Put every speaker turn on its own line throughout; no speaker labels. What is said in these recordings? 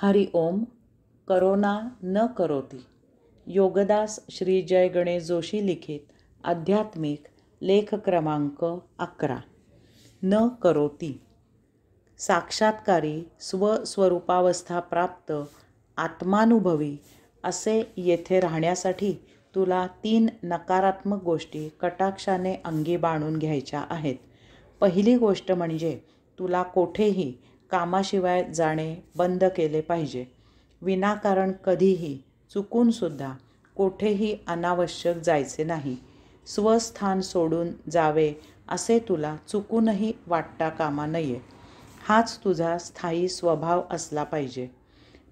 हरि ओम. Corona न करोति. योगदास श्री जय गणेश जोशी लिखित आध्यात्मिक लेख क्रमांक 11. न करोति. साक्षात्कारी स्वस्वरूपावस्था प्राप्त आत्मानुभवी असे येथे राहण्यासाठी तुला 3 नकारात्मक गोष्टी कटाक्षाने अंगी बाणून घ्यायच्या आहेत. पहिली गोष्ट म्हणजे तुला कोठेही कामाशिवाय जाणे बंद केले पाहिजे. विनाकारण कधीही चुकूनसुद्धा कोठेही अनावश्यक जायचे नाही. स्वस्थान सोडून जावे असे तुला चुकूनही वाटता कामा नये. हाच तुझा स्थायी स्वभाव असला पाहिजे.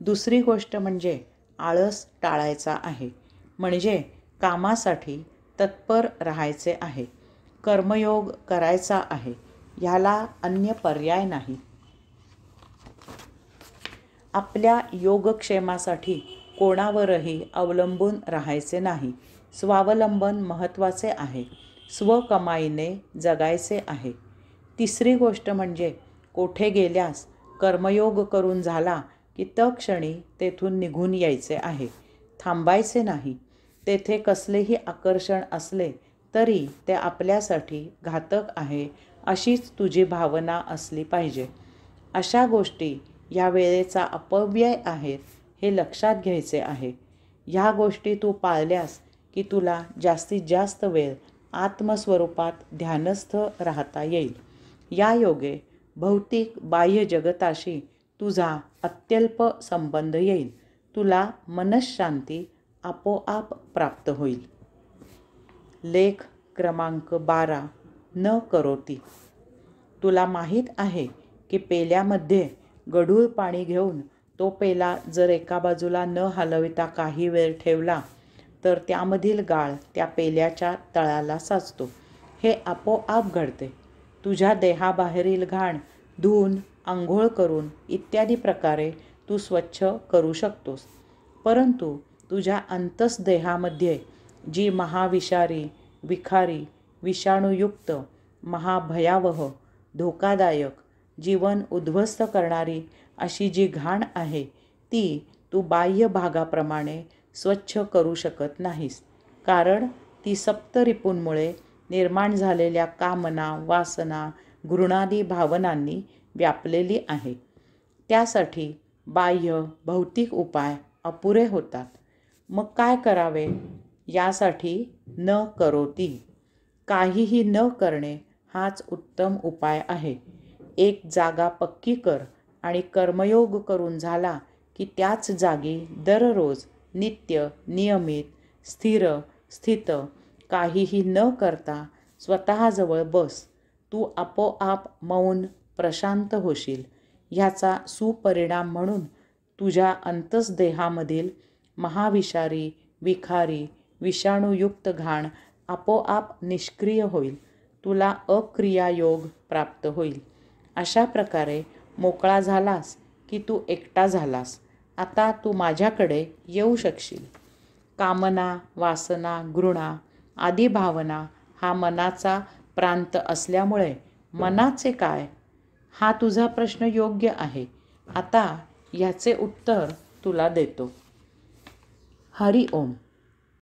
दुसरी गोष्ट म्हणजे आळस टाळायचा आहे. म्हणजे कामासाठी तत्पर राहायचे आहे. कर्मयोग करायचा आहे. ह्याला अन्य पर्याय नाही. आपल्या योगक्षेमासाठी कोणावरही अवलंबून राहायचे नाही. स्वावलंबन महत्त्वाचे आहे. स्वकमाईने जगायचे आहे. तिसरी गोष्ट म्हणजे कोठे गेल्यास कर्मयोग करून झाला की तत्क्षणी तेथून निघून यायचे आहे. थांबायचे नाही. तेथे कसलेही आकर्षण असले तरी ते आपल्यासाठी घातक आहे अशीच तुझी भावना असली पाहिजे. अशा गोष्टी या वेळेचा अपव्यय आहेत हे लक्षात घ्यायचे आहे. ह्या गोष्टी तू पाळल्यास की तुला जास्तीत जास्त वेळ आत्मस्वरूपात ध्यानस्थ राहता येईल. या योगे भौतिक बाह्य जगताशी तुझा अत्यल्प संबंध येईल. तुला मनःशांती आपोआप प्राप्त होईल. लेख क्रमांक 12. न करोति. तुला माहीत आहे की पेल्यामध्ये गढूळ पाणी घेऊन तो पेला जर एका बाजूला न हलविता काही वेळ ठेवला तर त्यामधील गाळ त्या पेल्याच्या तळाला साचतो. हे आपोआप घडते. तुझ्या देहाबाहेरील घाण धुवून, आंघोळ करून इत्यादी प्रकारे तू स्वच्छ करू शकतोस. परंतु तुझ्या अंतस्देहामध्ये जी महाविषारी, विखारी, विषाणूयुक्त, महाभयावह, धोकादायक, जीवन उद्ध्वस्त करणारी अशी जी घाण आहे ती तू बाह्य भागाप्रमाणे स्वच्छ करू शकत नाहीस. कारण ती सप्तरिपूंमुळे निर्माण झालेल्या कामना, वासना, घृणादी भावनांनी व्यापलेली आहे. त्यासाठी बाह्य भौतिक उपाय अपुरे होतात. मग काय करावे? यासाठी न करोति. काहीही न करणे हाच उत्तम उपाय आहे. एक जागा पक्की कर आणि कर्मयोग करून झाला की त्याच जागी दररोज नित्य, नियमित, स्थिर, स्थित काहीही न करता स्वतःजवळ बस. तू आपोआप मौन, प्रशांत होशील. ह्याचा सुपरिणाम म्हणून तुझ्या अंतस्देहामधील महाविषारी, विखारी, विषाणूयुक्त घाण आपोआप निष्क्रिय होईल. तुला अक्रियायोग प्राप्त होईल. अशा प्रकारे मोकळा झालास की तू एकटा झालास. आता तू माझ्याकडे येऊ शकशील. कामना, वासना, घृणा आदी भावना हा मनाचा प्रांत असल्यामुळे मनाचे काय? हा तुझा प्रश्न योग्य आहे. आता ह्याचे उत्तर तुला देतो. हरि ओम.